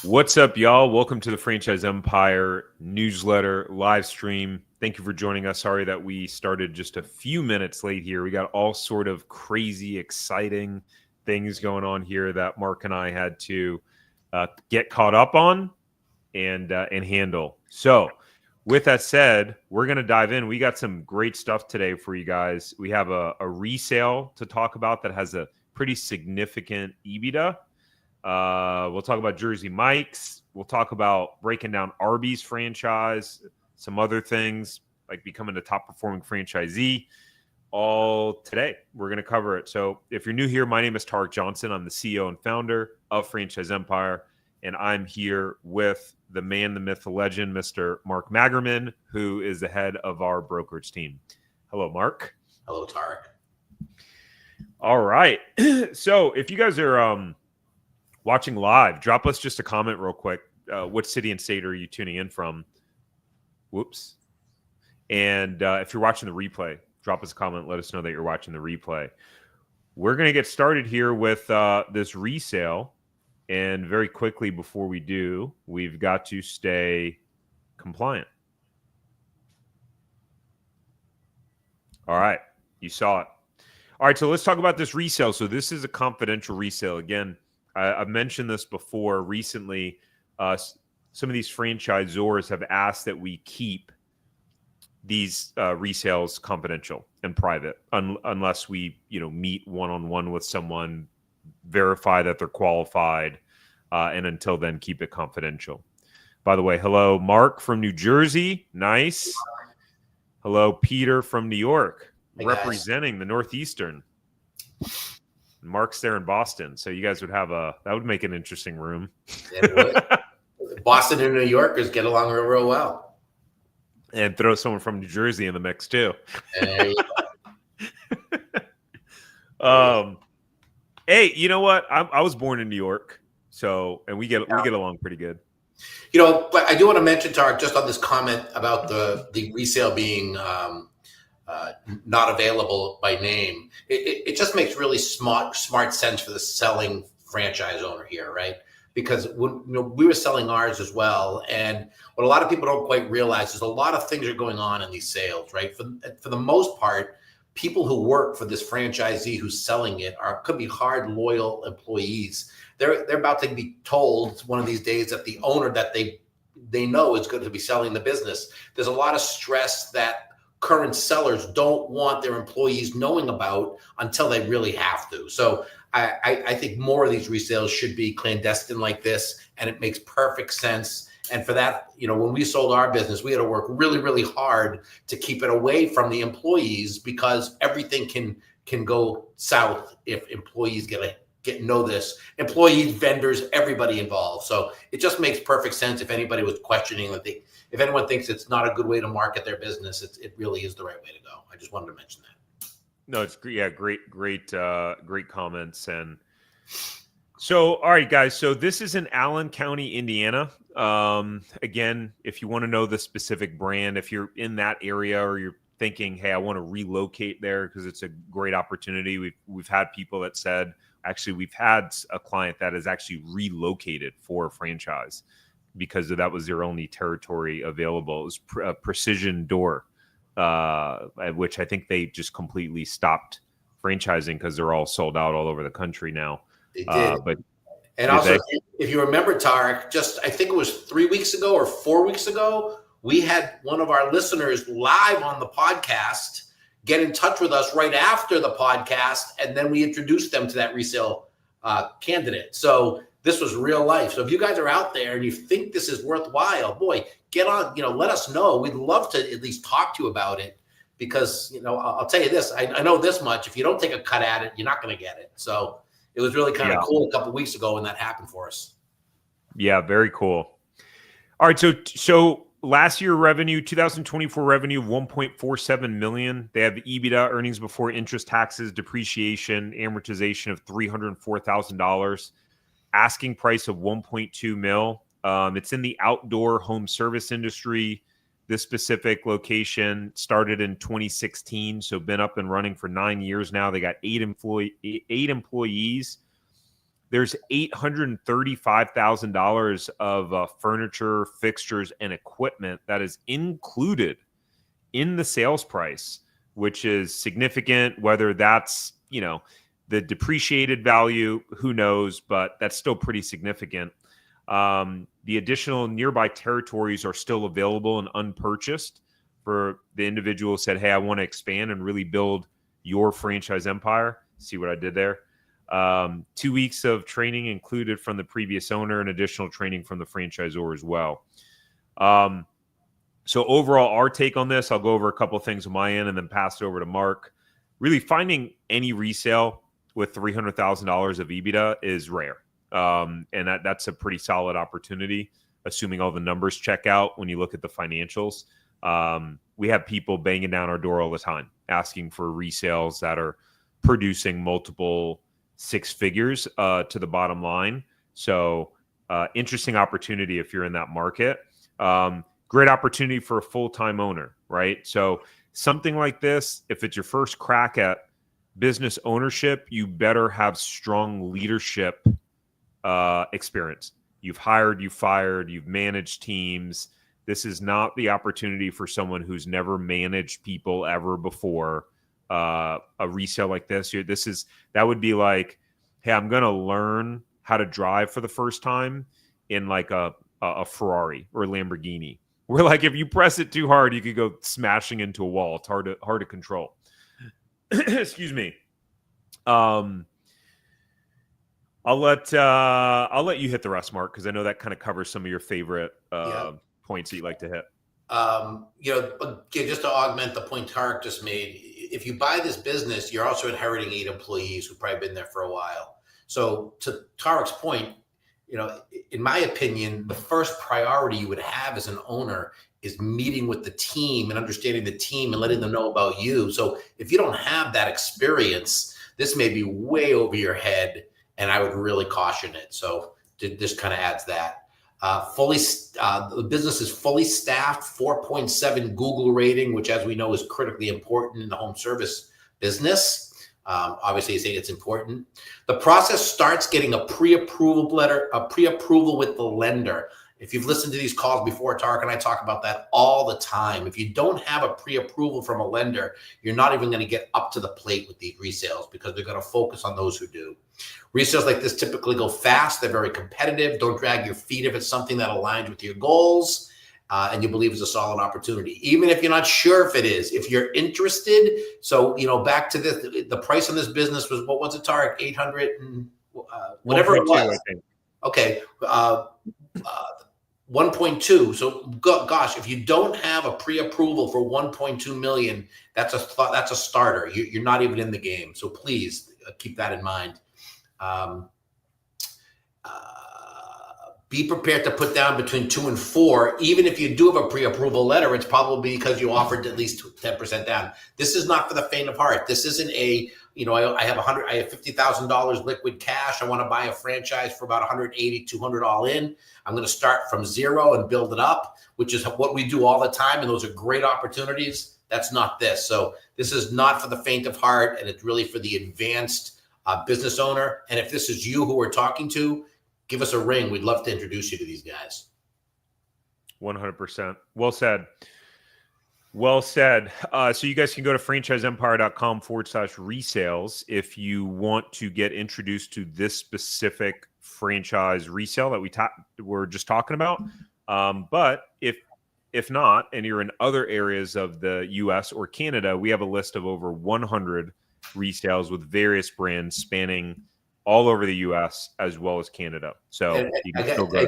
What's up, y'all? Welcome to the Franchise Empire newsletter live stream. Thank you for joining us. Sorry that we started just a few minutes late here. We got all sort of crazy, exciting things going on here that Mark and I had to get caught up on and handle. So with that said, we're going to dive in. We got some great stuff today for you guys. We have a resale to talk about that has a pretty significant EBITDA. We'll talk about Jersey Mike's. We'll talk about breaking down Arby's franchise, some other things like becoming a top performing franchisee. All today, we're going to cover it. So if you're new here, my name is Tarek Johnson. I'm the CEO and founder of Franchise Empire, and I'm here with the man, the myth, the legend, Mr. Mark Magerman, who is the head of our brokerage team. Hello, Mark. Hello, Tarek. All right. So if you guys are watching live, drop us just a comment real quick. What city and state are you tuning in from? Whoops. And if you're watching the replay, drop us a comment. Let us know that you're watching the replay. We're going to get started here with this resale. And very quickly before we do, we've got to stay compliant. All right. You saw it. All right. So let's talk about this resale. So this is a confidential resale. Again, I've mentioned this before recently. Some of these franchisors have asked that we keep these resales confidential and private unless we, meet one-on-one with someone, verify that they're qualified, and until then, keep it confidential. By the way, hello, Mark from New Jersey. Nice. Hello, Peter from New York, representing the Northeastern. Mark's there in Boston, so you guys would have that would make an interesting room. It would. Boston and New Yorkers get along real well. And throw someone from New Jersey in the mix too. There you go. Hey, you know what? I was born in New York, and we get along pretty good. But I do want to mention, Tarek, just on this comment about the resale being not available by name. It just makes really smart sense for the selling franchise owner here, right? Because when we were selling ours as well, and what a lot of people don't quite realize is a lot of things are going on in these sales, right? For the most part, people who work for this franchisee who's selling it could be hard, loyal employees. They're about to be told one of these days that the owner that they know is going to be selling the business. There's a lot of stress that current sellers don't want their employees knowing about until they really have to. So I think more of these resales should be clandestine like this, and it makes perfect sense. And for that, when we sold our business, we had to work really, really hard to keep it away from the employees because everything can go south if employees get know this. Employees, vendors, everybody involved. So it just makes perfect sense if anybody was questioning that if anyone thinks it's not a good way to market their business, it really is the right way to go. I just wanted to mention that. No, it's great comments. And so, all right, guys. So this is in Allen County, Indiana. Again, if you want to know the specific brand, if you're in that area or you're thinking, hey, I want to relocate there because it's a great opportunity. We've had people that said, actually, we've had a client that has actually relocated for a franchise because that was their only territory available. It was Precision Door, which I think they just completely stopped franchising because they're all sold out all over the country now. They did. And also, if you remember, Tarek, I think it was 3 weeks ago or 4 weeks ago, we had one of our listeners live on the podcast get in touch with us right after the podcast, and then we introduced them to that resale candidate. So this was real life. So if you guys are out there and you think this is worthwhile, boy, get on, let us know. We'd love to at least talk to you about it because, I'll tell you this, I know this much. If you don't take a cut at it, you're not going to get it. So it was really kind of cool a couple of weeks ago when that happened for us. Yeah, very cool. All right, so last year revenue, 2024 revenue of $1.47 million. They have EBITDA, earnings before interest, taxes, depreciation, amortization of $304,000. Asking price of $1.2 million. It's in the outdoor home service industry. This specific location started in 2016, so been up and running for 9 years now. They got eight employees. there's $835,000 of furniture, fixtures, and equipment that is included in the sales price, which is significant. Whether that's, the depreciated value, who knows, but that's still pretty significant. The additional nearby territories are still available and unpurchased for the individual who said, hey, I want to expand and really build your franchise empire. See what I did there? 2 weeks of training included from the previous owner and additional training from the franchisor as well. So overall, our take on this, I'll go over a couple of things on my end and then pass it over to Mark. Really finding any resale with $300,000 of EBITDA is rare. And that's a pretty solid opportunity, assuming all the numbers check out when you look at the financials. We have people banging down our door all the time, asking for resales that are producing multiple six figures to the bottom line. So interesting opportunity if you're in that market. Great opportunity for a full-time owner, right? So something like this, if it's your first crack at business ownership, you better have strong leadership experience. You've hired, you've fired, you've managed teams. This is not the opportunity for someone who's never managed people ever before. A resale like this, that would be like, hey, I'm going to learn how to drive for the first time in like a Ferrari or a Lamborghini. Where like if you press it too hard, you could go smashing into a wall. It's hard to control. Excuse me. I'll let you hit the rest, Mark, because I know that kind of covers some of your favorite points that you like to hit. Just to augment the point Tarek just made, if you buy this business, you're also inheriting 8 employees who've probably been there for a while. So to Tarek's point, in my opinion, the first priority you would have as an owner is meeting with the team and understanding the team and letting them know about you. So if you don't have that experience, this may be way over your head, and I would really caution it. So this kind of adds that. The business is fully staffed, 4.7 Google rating, which, as we know, is critically important in the home service business. Obviously, I think it's important. The process starts getting a pre-approval letter, a pre-approval with the lender. If you've listened to these calls before, Tarek and I talk about that all the time. If you don't have a pre-approval from a lender, you're not even going to get up to the plate with these resales because they're going to focus on those who do. Resales like this typically go fast. They're very competitive. Don't drag your feet if it's something that aligns with your goals and you believe is a solid opportunity, even if you're not sure if it is. If you're interested, so back to this, the price on this business was, what was it, Tarek? 800 and whatever it was. Okay, 1.2. So gosh, if you don't have a pre-approval for 1.2 million, that's a starter. You're not even in the game. So please keep that in mind. Be prepared to put down between 2 and 4. Even if you do have a pre-approval letter, it's probably because you offered at least 10% down. This is not for the faint of heart. This isn't I have $50,000 liquid cash. I want to buy a franchise for about 180, 200 all in. I'm going to start from zero and build it up, which is what we do all the time. And those are great opportunities. That's not this. So this is not for the faint of heart. And it's really for the advanced business owner. And if this is you who we're talking to, give us a ring. We'd love to introduce you to these guys. 100%. Well said. Well said. So you guys can go to franchiseempire.com/resales if you want to get introduced to this specific franchise resale that we're just talking about. But if not, and you're in other areas of the US or Canada, we have a list of over 100 resales with various brands spanning all over the U.S. as well as Canada. So you can still go to I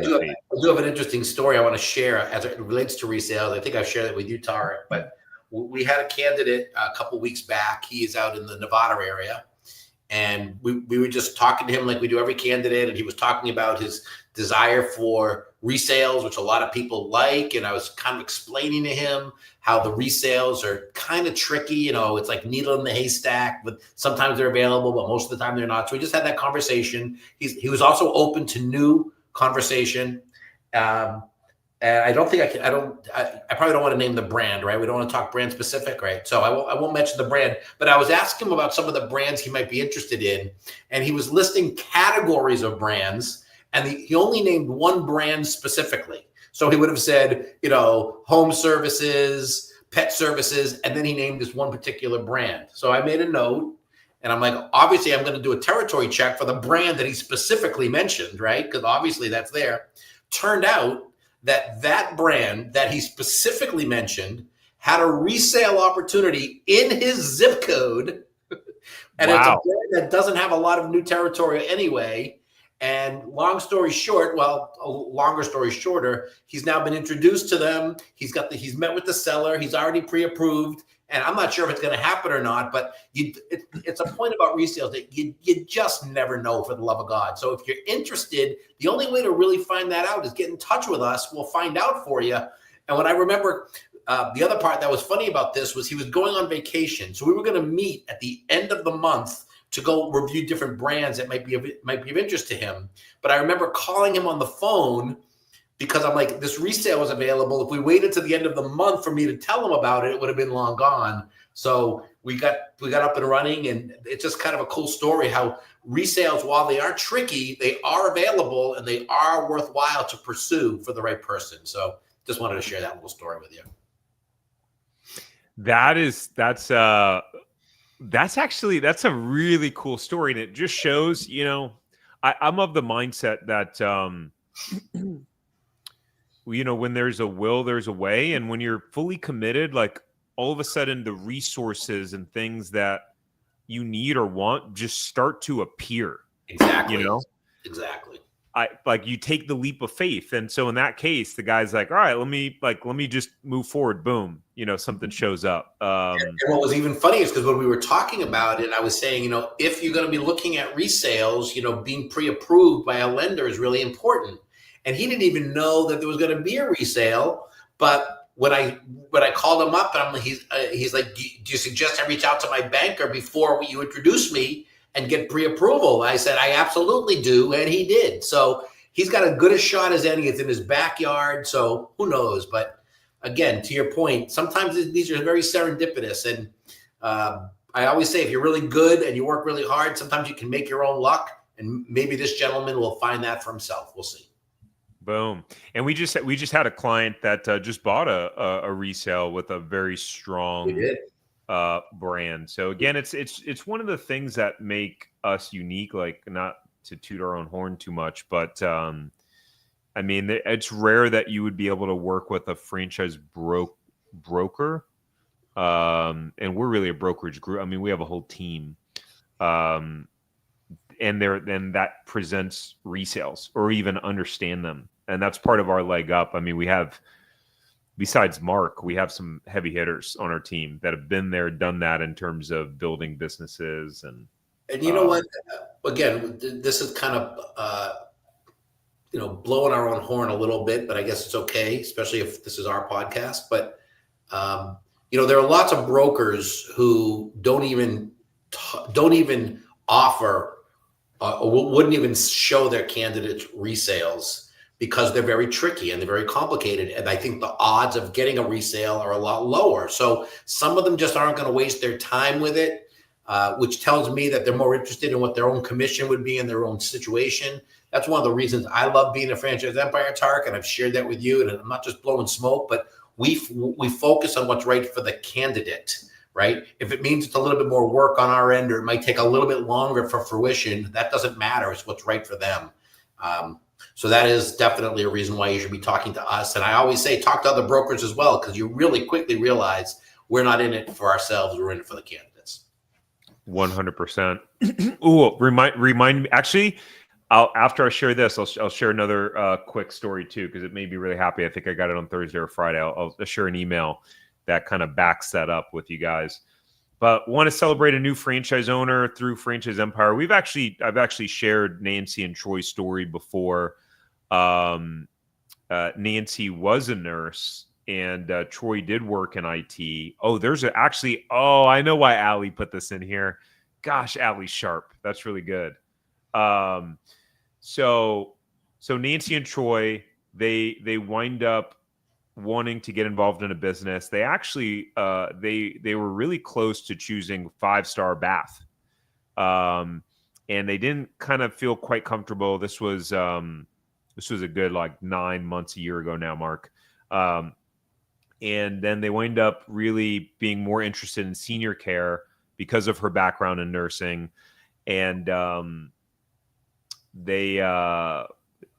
do have an interesting story I want to share as it relates to resales. I think I've shared it with you, Tarek, but we had a candidate a couple weeks back. He is out in the Nevada area, and we were just talking to him like we do every candidate, and he was talking about his desire for resales, which a lot of people like, and I was kind of explaining to him how the resales are kind of tricky. It's like needle in the haystack, but sometimes they're available, but most of the time they're not. So we just had that conversation. He was also open to new conversation. And I don't think I can. I probably don't want to name the brand, right? We don't want to talk brand specific, right? So I won't mention the brand. But I was asking him about some of the brands he might be interested in, and he was listing categories of brands, and he only named one brand specifically. So he would have said, home services, pet services, and then he named this one particular brand. So I made a note, and I'm like, obviously, I'm going to do a territory check for the brand that he specifically mentioned, right? Because obviously that's there. Turned out that brand that he specifically mentioned had a resale opportunity in his zip code. And It's a brand that doesn't have a lot of new territory anyway. And long story short, a longer story shorter, he's now been introduced to them. He's met with the seller. He's already pre-approved. And I'm not sure if it's going to happen or not, but it's a point about resales that you just never know, for the love of God. So if you're interested, the only way to really find that out is get in touch with us. We'll find out for you. And when I remember, the other part that was funny about this was he was going on vacation. So we were going to meet at the end of the month to go review different brands that might be of interest to him. But I remember calling him on the phone because I'm like, this resale was available. If we waited to the end of the month for me to tell him about it, it would have been long gone. So we got up and running, and it's just kind of a cool story how resales, while they are tricky, they are available and they are worthwhile to pursue for the right person. So just wanted to share that little story with you. That's a really cool story, and it just shows, I'm of the mindset that when there's a will, there's a way. And when you're fully committed, like all of a sudden the resources and things that you need or want just start to appear. Exactly. Exactly. You take the leap of faith. And so in that case, the guy's like, all right, let me just move forward. Boom. Something shows up. And what was even funny is because when we were talking about it, I was saying, if you're going to be looking at resales, being pre-approved by a lender is really important. And he didn't even know that there was going to be a resale. But when I called him up, and he's like, do you suggest I reach out to my banker before you introduce me and get pre-approval? I said, I absolutely do. And he did. So he's got as good a shot as any. It's in his backyard. So who knows? But again, to your point, sometimes these are very serendipitous. And I always say, if you're really good and you work really hard, sometimes you can make your own luck. And maybe this gentleman will find that for himself. We'll see. Boom. And we just had a client that just bought a resale with a very strong brand. So again, it's one of the things that make us unique, like not to toot our own horn too much, but it's rare that you would be able to work with a franchise broker. And we're really a brokerage group. We have a whole team. And then that presents resales or even understand them. And that's part of our leg up. We have, besides Mark, we have some heavy hitters on our team that have been there, done that in terms of building businesses. And you know what? Again, this is kind of, blowing our own horn a little bit, but I guess it's okay, especially if this is our podcast. But, there are lots of brokers who don't even offer or wouldn't even show their candidates resales because they're very tricky and they're very complicated. And I think the odds of getting a resale are a lot lower. So some of them just aren't going to waste their time with it, which tells me that they're more interested in what their own commission would be in their own situation. That's one of the reasons I love being a franchise empire, Tark, and I've shared that with you. And I'm not just blowing smoke, but we focus on what's right for the candidate. Right? If it means it's a little bit more work on our end, or it might take a little bit longer for fruition, that doesn't matter. It's what's right for them. So that is definitely a reason why you should be talking to us. And I always say, talk to other brokers as well, because you really quickly realize we're not in it for ourselves. We're in it for the candidates. 100%. Ooh, remind me. Actually, after I share this, I'll share another quick story too, because it made me really happy. I think I got it on Thursday or Friday. I'll share an email that kind of backs that up with you guys. But want to celebrate a new franchise owner through Franchise Empire. I've actually shared Nancy and Troy's story before. Nancy was a nurse and Troy did work in IT. I know why Allie put this in here. Gosh, Allie's sharp. That's really good. So Nancy and Troy, they wind up wanting to get involved in a business. They actually they were really close to choosing 5-star bath, and they didn't kind of feel quite comfortable. This was a good like 9 months, a year ago now, Mark. And then they wind up really being more interested in senior care because of her background in nursing. And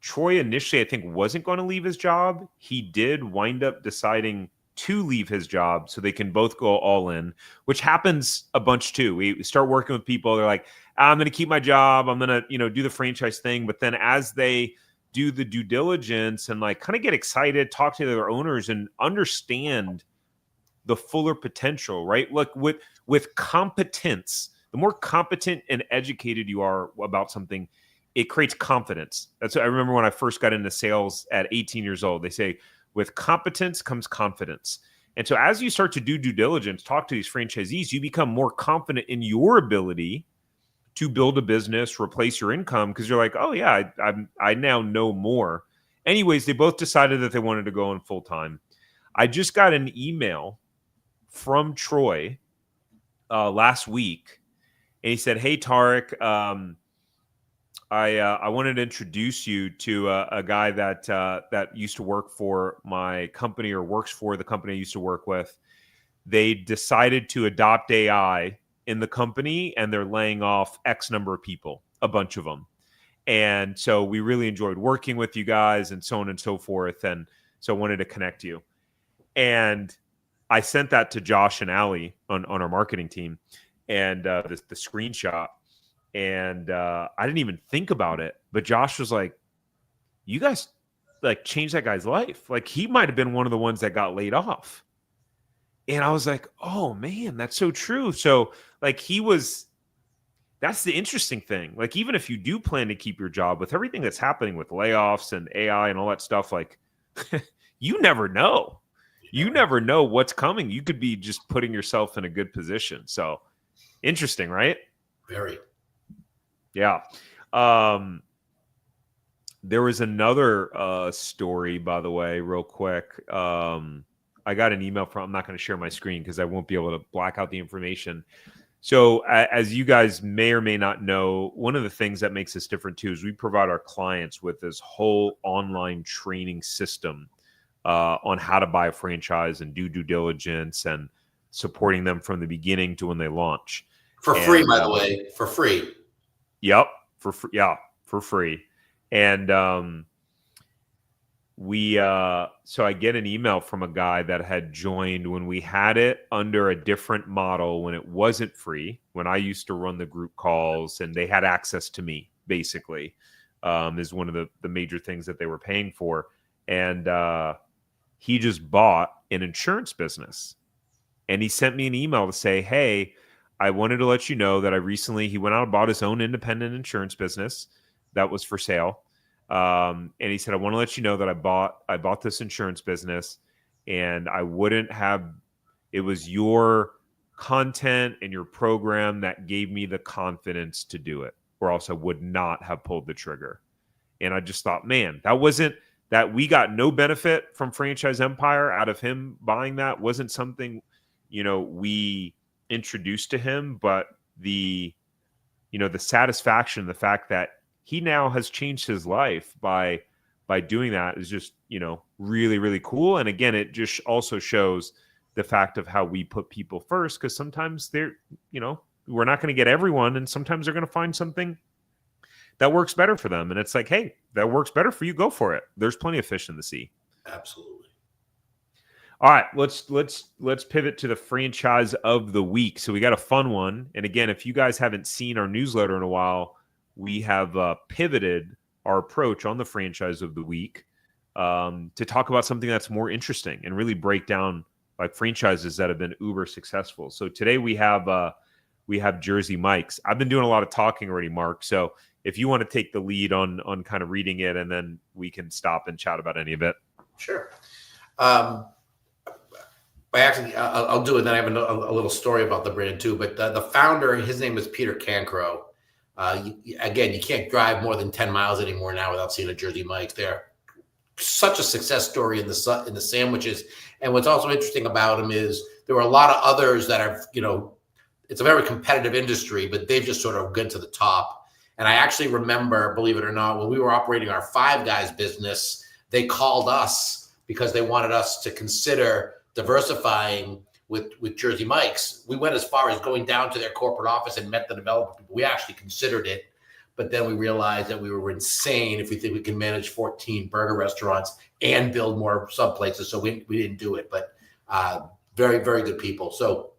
Troy initially, I think, wasn't going to leave his job. He did wind up deciding to leave his job so they can both go all in, which happens a bunch too. We start working with people. They're like, I'm going to keep my job. I'm going to, do the franchise thing. But then as they do the due diligence and like kind of get excited, talk to their owners and understand the fuller potential, right? Like with competence, the more competent and educated you are about something, it creates confidence. That's what I remember when I first got into sales at 18 years old. They say, with competence comes confidence. And so as you start to do due diligence, talk to these franchisees, you become more confident in your ability to build a business, replace your income, because you're like, oh yeah, I now know more. Anyways, they both decided that they wanted to go in full time. I just got an email from Troy last week, and he said, "Hey Tarek, I wanted to introduce you to a guy that used to work for my company or works for the company I used to work with. They decided to adopt AI in the company, and they're laying off X number of people, a bunch of them. And so we really enjoyed working with you guys and so on and so forth. And so I wanted to connect you." And I sent that to Josh and Allie on our marketing team, and the screenshot. And I didn't even think about it, but Josh was like, "You guys like changed that guy's life. Like he might have been one of the ones that got laid off." And I was like, "Oh man, that's so true." So like that's the interesting thing. Like even if you do plan to keep your job, with everything that's happening with layoffs and AI and all that stuff, like you never know. You never know what's coming. You could be just putting yourself in a good position. So interesting, right? Very. Yeah. There was another story, by the way, real quick. I got an email from, I'm not going to share my screen because I won't be able to black out the information. So as you guys may or may not know, one of the things that makes us different too is we provide our clients with this whole online training system on how to buy a franchise and do due diligence and supporting them from the beginning to when they launch. For free, by the way, for free. Yep. For free. And so I get an email from a guy that had joined when we had it under a different model, when it wasn't free, when I used to run the group calls and they had access to me, basically, is one of the major things that they were paying for. And he just bought an insurance business. And he sent me an email to say, "Hey, I wanted to let you know that he went out and bought his own independent insurance business that was for sale. And he said, I want to let you know that I bought this insurance business, and it was your content and your program that gave me the confidence to do it, or else I would not have pulled the trigger." And I just thought, man, that we got no benefit from Franchise Empire out of him buying that. Wasn't something, we introduced to him, but the satisfaction, the fact that he now has changed his life by doing that is just, really, really cool. And again, it just also shows the fact of how we put people first, because sometimes we're not going to get everyone, and sometimes they're going to find something that works better for them. And it's like, hey, that works better for you, go for it. There's plenty of fish in the sea. Absolutely. All right, let's pivot to the franchise of the week. So we got a fun one. And again, if you guys haven't seen our newsletter in a while, we have pivoted our approach on the franchise of the week to talk about something that's more interesting and really break down like franchises that have been uber successful. So today we have Jersey Mike's. I've been doing a lot of talking already, Mark. So if you want to take the lead on kind of reading it, and then we can stop and chat about any of it. Sure. I'll do it. Then I have a little story about the brand too. But the founder, his name is Peter Cancro. You can't drive more than 10 miles anymore now without seeing a Jersey Mike's there. such a success story in the sandwiches. And what's also interesting about him is there were a lot of others that are, it's a very competitive industry, but they've just sort of gotten to the top. And I actually remember, believe it or not, when we were operating our Five Guys business, they called us because they wanted us to consider diversifying with Jersey Mike's. We went as far as going down to their corporate office and met the developer people. We actually considered it, but then we realized that we were insane if we think we can manage 14 burger restaurants and build more sub places. So we didn't do it, but very, very good people. So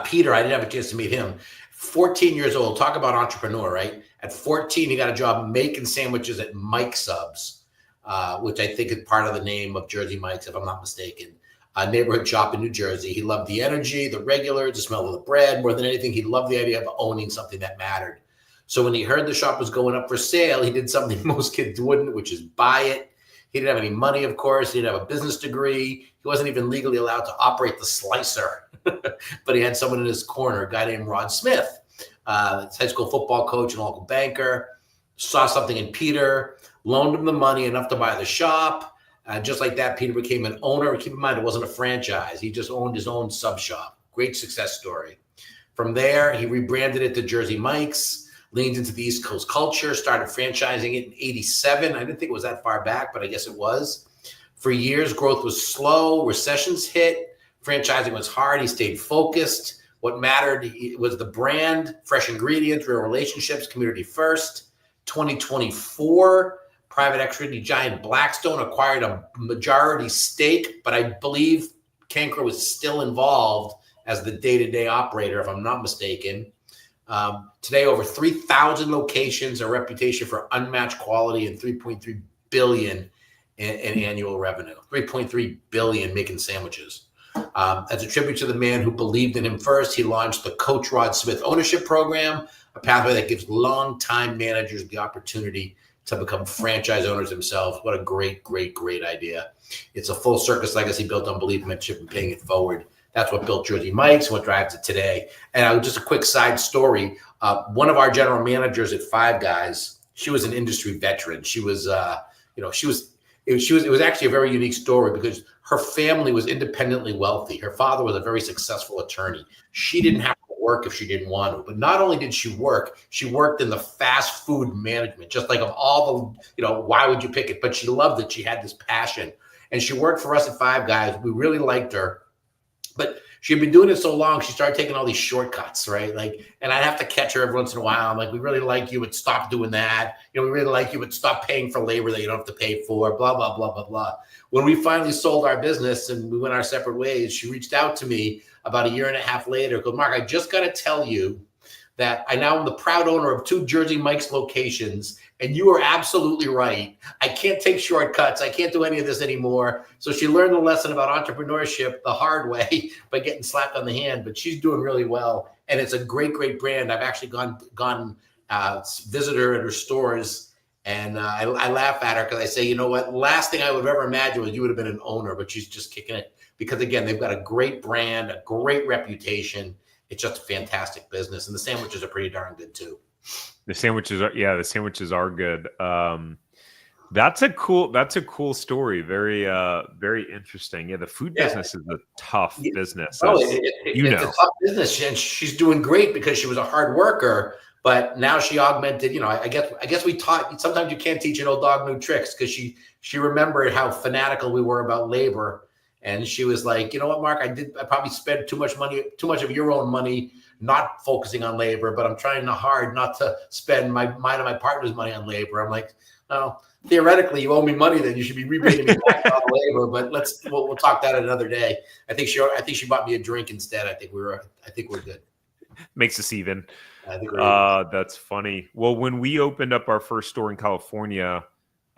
Peter, I didn't have a chance to meet him. 14 years old, talk about entrepreneur, right? At 14, he got a job making sandwiches at Mike Subs, which I think is part of the name of Jersey Mike's, if I'm not mistaken. A neighborhood shop in New Jersey. He loved the energy, the regular, the smell of the bread. More than anything, he loved the idea of owning something that mattered. So when he heard the shop was going up for sale, he did something most kids wouldn't, which is buy it. He didn't have any money, of course. He didn't have a business degree. He wasn't even legally allowed to operate the slicer. But he had someone in his corner, a guy named Rod Smith, high school football coach and local banker, saw something in Peter, loaned him the money enough to buy the shop. Just like that, Peter became an owner. Keep in mind, it wasn't a franchise. He just owned his own sub shop. Great success story. From there, he rebranded it to Jersey Mike's, leaned into the East Coast culture, started franchising it in 87. I didn't think it was that far back, but I guess it was. For years, growth was slow. Recessions hit. Franchising was hard. He stayed focused. What mattered was the brand, fresh ingredients, real relationships, community first. 2024, private equity giant Blackstone acquired a majority stake, but I believe Cancro was still involved as the day-to-day operator, if I'm not mistaken. Today, over 3,000 locations, a reputation for unmatched quality, and $3.3 billion in annual revenue. $3.3 billion making sandwiches. As a tribute to the man who believed in him first, he launched the Coach Rod Smith Ownership Program, a pathway that gives long-time managers the opportunity to become franchise owners themselves. What a great, great, great idea. It's a full circus legacy built on belief, mentorship, and paying it forward. That's what built Jersey Mike's and what drives it today. And just a quick side story. One of our general managers at Five Guys, she was an industry veteran. She was, it was actually a very unique story because her family was independently wealthy. Her father was a very successful attorney. She didn't have to work if she didn't want to, but not only did she worked in the fast food management, just like of all the, why would you pick it? But she loved it. She had this passion, and she worked for us at Five Guys. We really liked her. But she'd been doing it so long, she started taking all these shortcuts, right? And I'd have to catch her every once in a while. I'm like, we really like you, but stop doing that. We really like you, but stop paying for labor that you don't have to pay for, blah, blah, blah, blah, blah. When we finally sold our business and we went our separate ways, she reached out to me about a year and a half later. Goes, Mark, I just got to tell you that I now am the proud owner of 2 Jersey Mike's locations, and you are absolutely right. I can't take shortcuts. I can't do any of this anymore. So she learned the lesson about entrepreneurship the hard way by getting slapped on the hand, but she's doing really well. And it's a great, great brand. I've actually gone visit her at her stores, and I laugh at her because I say, you know what? Last thing I would have ever imagined was you would have been an owner, but she's just kicking it because, again, they've got a great brand, a great reputation. It's just a fantastic business, and the sandwiches are pretty darn good too. The sandwiches are good. That's a cool story. Very, very interesting. Yeah, the food business is a tough business. It's a tough business, and she's doing great because she was a hard worker. But now she augmented. I guess we taught. Sometimes you can't teach an old dog new tricks because she remembered how fanatical we were about labor. And she was like, you know what, Mark, I probably spent too much of your own money not focusing on labor, but I'm trying hard not to spend mine and my partner's money on labor. I'm like, well, theoretically, you owe me money, then you should be rebating me back on labor. But we'll talk that another day. I think she bought me a drink instead. I think we're good. Makes us even. I think we're even. That's funny. Well, when we opened up our first store in California,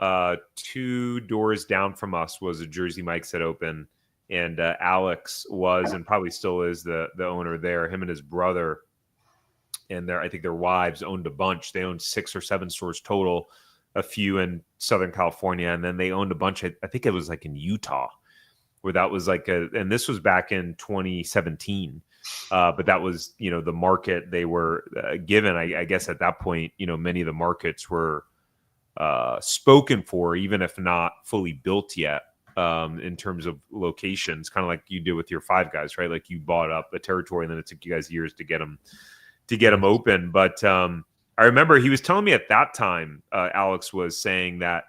2 doors down from us was a Jersey Mike's that opened, and Alex was and probably still is the owner there. Him and his brother and I think their wives owned a bunch. They owned 6 or 7 stores total, a few in Southern California, and then they owned a bunch. I think it was like in Utah, where that was and this was back in 2017. But that was, the market they were given. I guess at that point, many of the markets were spoken for, even if not fully built yet, in terms of locations, kind of like you did with your Five Guys, right? Like you bought up a territory and then it took you guys years to get them open. But I remember he was telling me at that time, Alex was saying that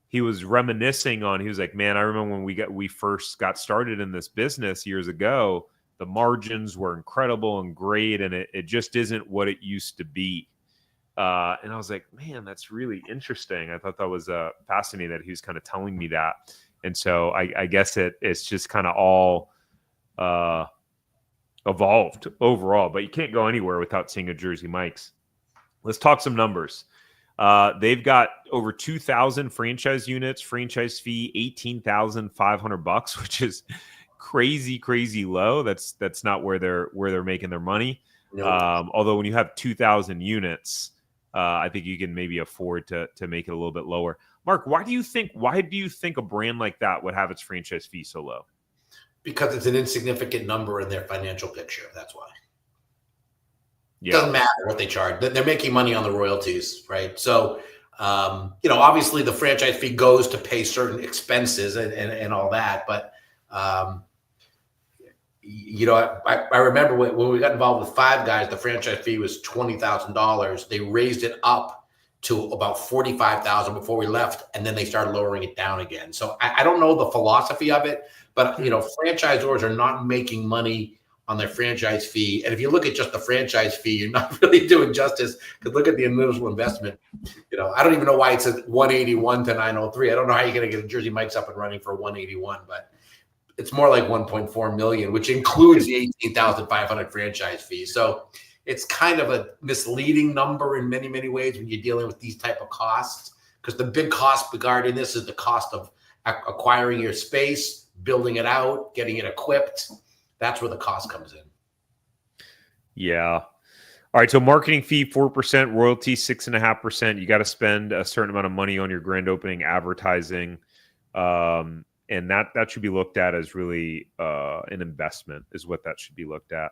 he was reminiscing on, he was like, man, I remember when we first got started in this business years ago, the margins were incredible and great, and it just isn't what it used to be. And I was like, man, that's really interesting. I thought that was fascinating that he was kind of telling me that. And so I guess it's just kind of all evolved overall, but you can't go anywhere without seeing a Jersey Mike's. Let's talk some numbers. They've got over 2,000 franchise units, franchise fee $18,500, which is crazy low. That's not where they're making their money. Nope. Although when you have 2,000 units, I think you can maybe afford to make it a little bit lower. Mark, why do you think a brand like that would have its franchise fee so low? Because it's an insignificant number in their financial picture. That's why. Yeah. It doesn't matter what they charge. They're making money on the royalties, right? So, obviously the franchise fee goes to pay certain expenses and all that. But, I remember when we got involved with Five Guys, the franchise fee was $20,000. They raised it up to about $45,000 before we left, and then they started lowering it down again. So I don't know the philosophy of it, but franchisors are not making money on their franchise fee. And if you look at just the franchise fee, you're not really doing justice, because look at the initial investment. I don't even know why it's at 181 to 903. I don't know how you're going to get a Jersey Mike's up and running for 181, but it's more like 1.4 million, which includes the 18,500 franchise fee. So it's kind of a misleading number in many, many ways when you're dealing with these type of costs, because the big cost regarding this is the cost of acquiring your space, building it out, getting it equipped. That's where the cost comes in. Yeah. All right. So marketing fee, 4%, royalty, 6.5%. You got to spend a certain amount of money on your grand opening advertising. And that should be looked at as really an investment, is what that should be looked at.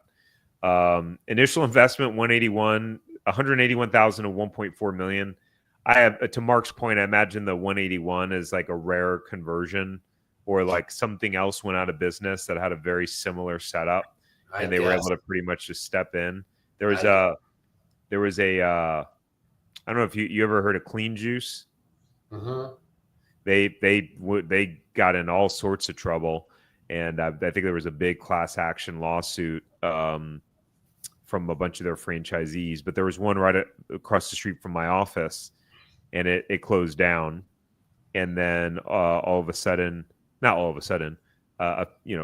Initial investment, 181,000 to 1.4 million. I have, to Mark's point, I imagine the 181 is like a rare conversion, or like something else went out of business that had a very similar setup, and they were able to pretty much just step in. There was a I don't know if you ever heard of Clean Juice. Mm-hmm. They got in all sorts of trouble, and I think there was a big class action lawsuit from a bunch of their franchisees. But there was one right across the street from my office, and it closed down. And then a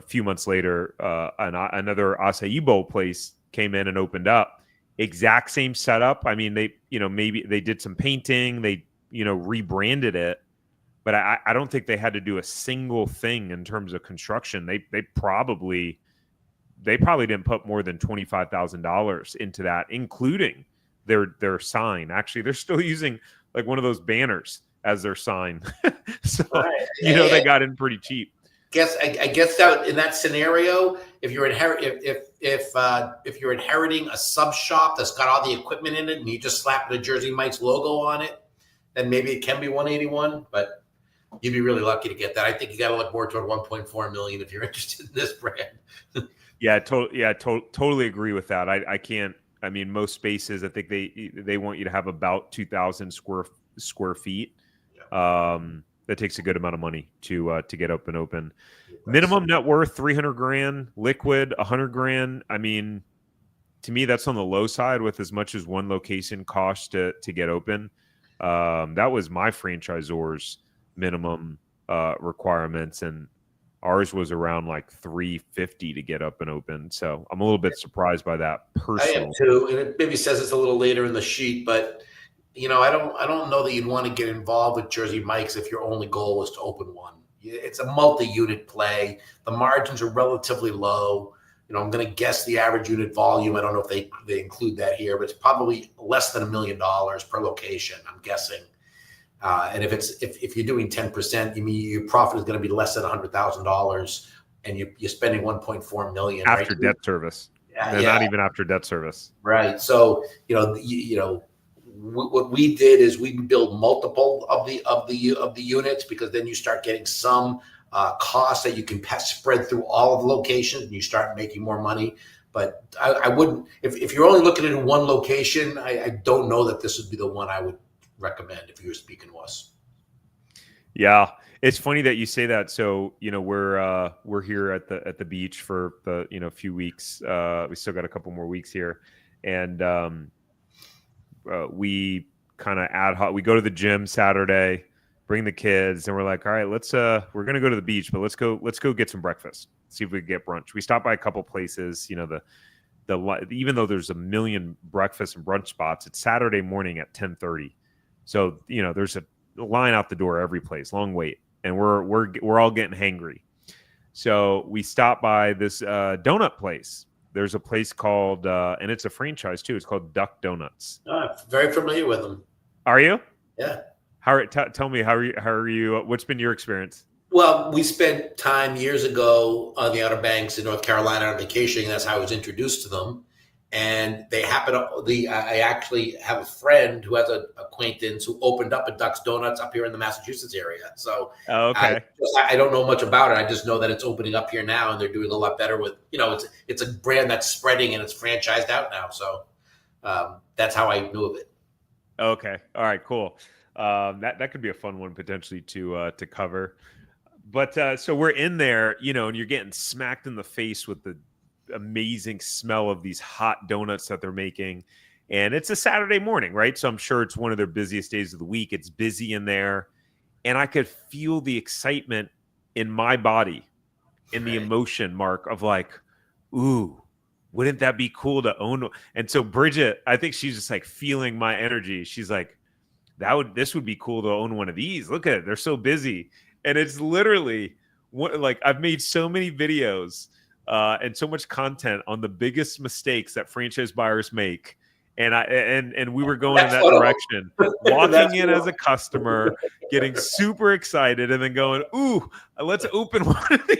few months later, another acai bowl place came in and opened up. Exact same setup. I mean, they maybe they did some painting, they rebranded it, but I don't think they had to do a single thing in terms of construction. They probably didn't put more than $25,000 into that, including their sign. Actually, they're still using like one of those banners as their sign. So they got in pretty cheap. I guess that in that scenario, if you're inheriting a sub shop that's got all the equipment in it and you just slap the Jersey Mike's logo on it, then maybe it can be 181. But you'd be really lucky to get that. I think you got to look more toward 1.4 million if you're interested in this brand. Totally agree with that. I can't. I mean, most spaces, I think they want you to have about 2,000 square feet. Yeah. That takes a good amount of money to get open. Minimum net worth, 300 grand, liquid, 100 grand. I mean, to me, that's on the low side with as much as one location costs to get open. That was my franchisor's minimum requirements, and ours was around like 350 to get up and open. So I'm a little bit surprised by that personally. I am too, and it maybe says it's a little later in the sheet, but I don't know that you'd want to get involved with Jersey Mike's if your only goal was to open one. It's a multi-unit play. The margins are relatively low. I'm going to guess the average unit volume. I don't know if they include that here, but it's probably less than $1 million per location, I'm guessing. And if you're doing 10%, you mean your profit is going to be less than $100,000, and you're spending 1.4 million after debt service. Not even after debt service. Right. So what we did is we build multiple of the units, because then you start getting some costs that you can spread through all of the locations, and you start making more money. But I wouldn't, if you're only looking at one location, I don't know that this would be the one I would recommend if you were speaking to us. Yeah, it's funny that you say that. So we're here at the beach for the few weeks. We still got a couple more weeks here, and we kind of ad hoc. We go to the gym Saturday, bring the kids, and we're like, all right, we're gonna go to the beach, but let's go get some breakfast. See if we can get brunch. We stopped by a couple places. Even though there's a million breakfast and brunch spots, it's Saturday morning at 10:30. So there's a line out the door every place, long wait, and we're all getting hangry. So we stopped by this donut place. There's a place called and it's a franchise too. It's called Duck Donuts. I'm very familiar with them. Are you? Yeah. Tell me how are you? What's been your experience? Well, we spent time years ago on the Outer Banks in North Carolina on vacation. That's how I was introduced to them. And they happen to, I actually have a friend who has an acquaintance who opened up a Duck's Donuts up here in the Massachusetts area. So okay. I don't know much about it. I just know that it's opening up here now, and they're doing a lot better with, it's a brand that's spreading and it's franchised out now. So that's how I knew of it. Okay. All right, cool. That could be a fun one potentially to cover. But so we're in there, and you're getting smacked in the face with the amazing smell of these hot donuts that they're making. And it's a Saturday morning, right? So I'm sure it's one of their busiest days of the week. It's busy in there. And I could feel the excitement in my body, in the emotion, Mark, of like, ooh, wouldn't that be cool to own? And so Bridget, I think she's just like feeling my energy. She's like, this would be cool to own one of these. Look at it. They're so busy. And it's literally like I've made so many videos and so much content on the biggest mistakes that franchise buyers make. And we were going in that direction, walking in as a customer, getting super excited, and then going, ooh, let's open one of these.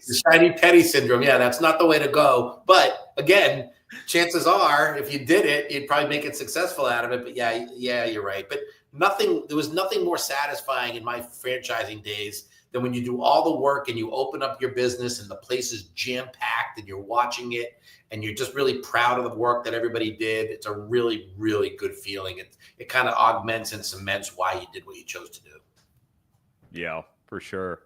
The shiny penny syndrome. Yeah, that's not the way to go. But again, chances are, if you did it, you'd probably make it successful out of it. But yeah, you're right. But there was nothing more satisfying in my franchising days than when you do all the work and you open up your business and the place is jam-packed and you're watching it and you're just really proud of the work that everybody did. It's a really, really good feeling. It kind of augments and cements why you did what you chose to do. Yeah, for sure.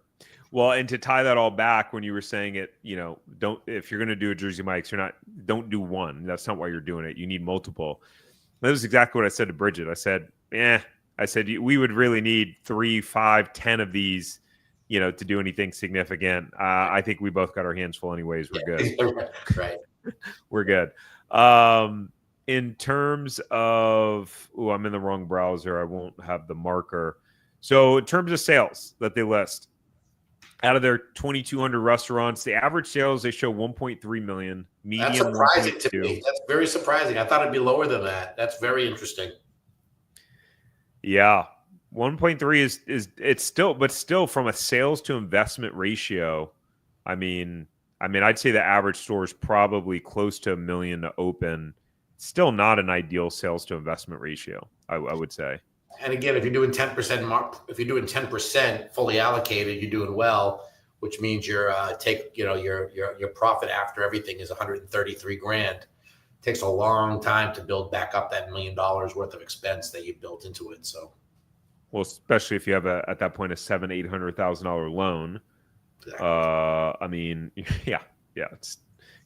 Well, and to tie that all back, when you were saying it, if you're going to do a Jersey Mike's, don't do one. That's not why you're doing it. You need multiple. That was exactly what I said to Bridget. I said, we would really need 3, 5, 10 of these, to do anything significant. I think we both got our hands full anyways. We're good. Right. We're good. In terms of, I'm in the wrong browser. I won't have the marker. So in terms of sales that they list, out of their 2,200 restaurants, the average sales, they show 1.3 million. Median, that's surprising 1.2. to me. That's very surprising. I thought it'd be lower than that. That's very interesting. Yeah. 1.3 is it's still from a sales to investment ratio. I mean, I'd say the average store is probably close to $1 million to open. Still not an ideal sales to investment ratio, I would say. And again, if you're doing 10% fully allocated, you're doing well, which means your profit after everything is $133,000. It takes a long time to build back up that $1 million worth of expense that you built into it. So, well, especially if you have at that point a $700,000-$800,000 loan. Exactly.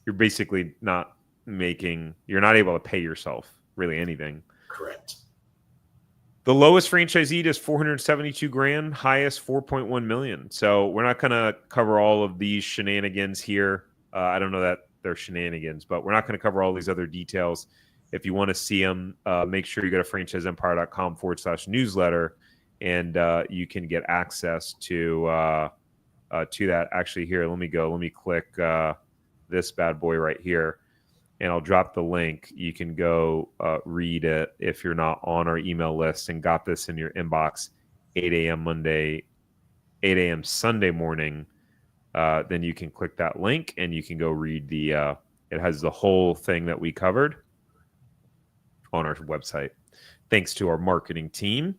You're basically you're not able to pay yourself really anything. Correct. The lowest franchisee does $472,000, highest $4.1 million. So we're not going to cover all of these shenanigans here. I don't know that they're shenanigans, but we're not going to cover all these other details. If you want to see them, make sure you go to franchiseempire.com/newsletter, and you can get access to that. Actually, here, let me click this bad boy right here. And I'll drop the link. You can go read it if you're not on our email list and got this in your inbox 8 a.m. Sunday morning. Then you can click that link and you can go read it has the whole thing that we covered on our website. thanks to our marketing team.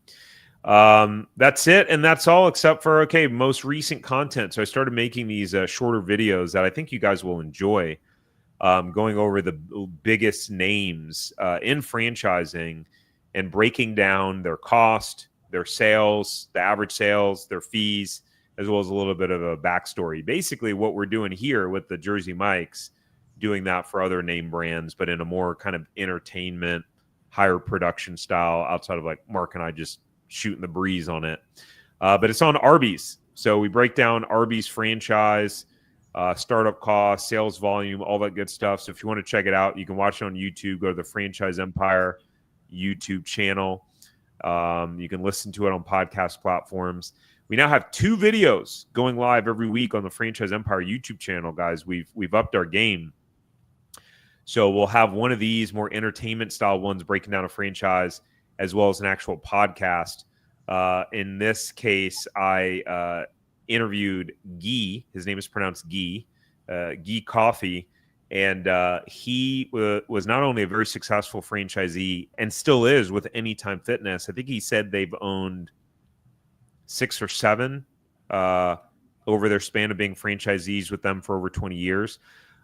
That's it. And that's all except for, okay, most recent content. So I started making these shorter videos that I think you guys will enjoy, going over the biggest names in franchising and breaking down their cost, their sales, the average sales, their fees, as well as a little bit of a backstory. Basically, what we're doing here with the Jersey Mike's, doing that for other name brands, but in a more kind of entertainment, higher production style, outside of like Mark and I just shooting the breeze on it. But it's on Arby's. So we break down Arby's franchise, startup costs, sales volume, all that good stuff. So if you want to check it out, you can watch it on YouTube. Go to the Franchise Empire YouTube channel. You can listen to it on podcast platforms. We now have 2 videos going live every week on the Franchise Empire YouTube channel, guys. We've upped our game. So we'll have one of these more entertainment style ones breaking down a franchise, as well as an actual podcast. In this case, I interviewed Guy. His name is pronounced Guy, Guy Coffee. And he was not only a very successful franchisee and still is with Anytime Fitness. I think he said they've owned 6 or 7 over their span of being franchisees with them for over 20 years.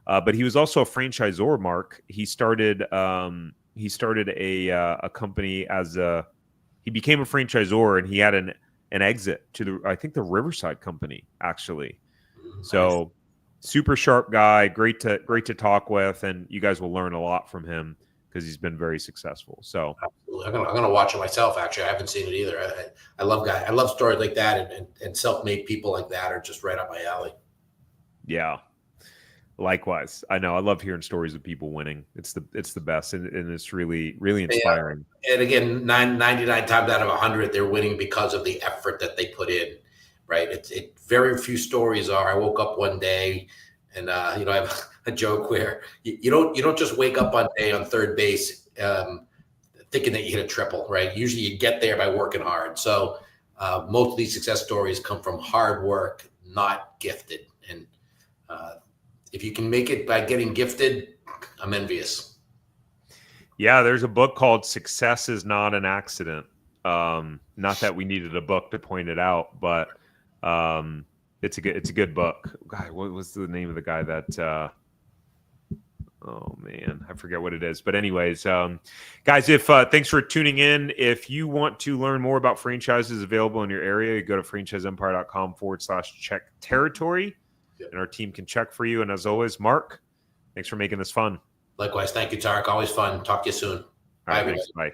But he was also a franchisor, Mark. He started a company he became a franchisor, and he had an exit to I think the Riverside company, actually. So super sharp guy, great to talk with, and you guys will learn a lot from him because he's been very successful. So I'm gonna watch it myself. Actually, I haven't seen it either. I love stories like that, and self-made people like that are just right up my alley. Yeah. Likewise. I know. I love hearing stories of people winning. It's the best, and it's really, really inspiring. And again, 99 times out of 100, they're winning because of the effort that they put in, right? It very few stories are, I woke up one day and I have a joke where you don't just wake up one day on third base thinking that you hit a triple, right? Usually you get there by working hard. So most of these success stories come from hard work, not gifted. And if you can make it by getting gifted, I'm envious. Yeah, there's a book called Success is Not an Accident. Not that we needed a book to point it out, but it's a good book. God, what was the name of the guy that oh man, I forget what it is. But anyways, guys, if thanks for tuning in. If you want to learn more about franchises available in your area, you go to franchiseempire.com/check territory. And our team can check for you. And as always, Mark, thanks for making this fun. Likewise. Thank you, Tarek. Always fun. Talk to you soon. All right, thanks. Bye.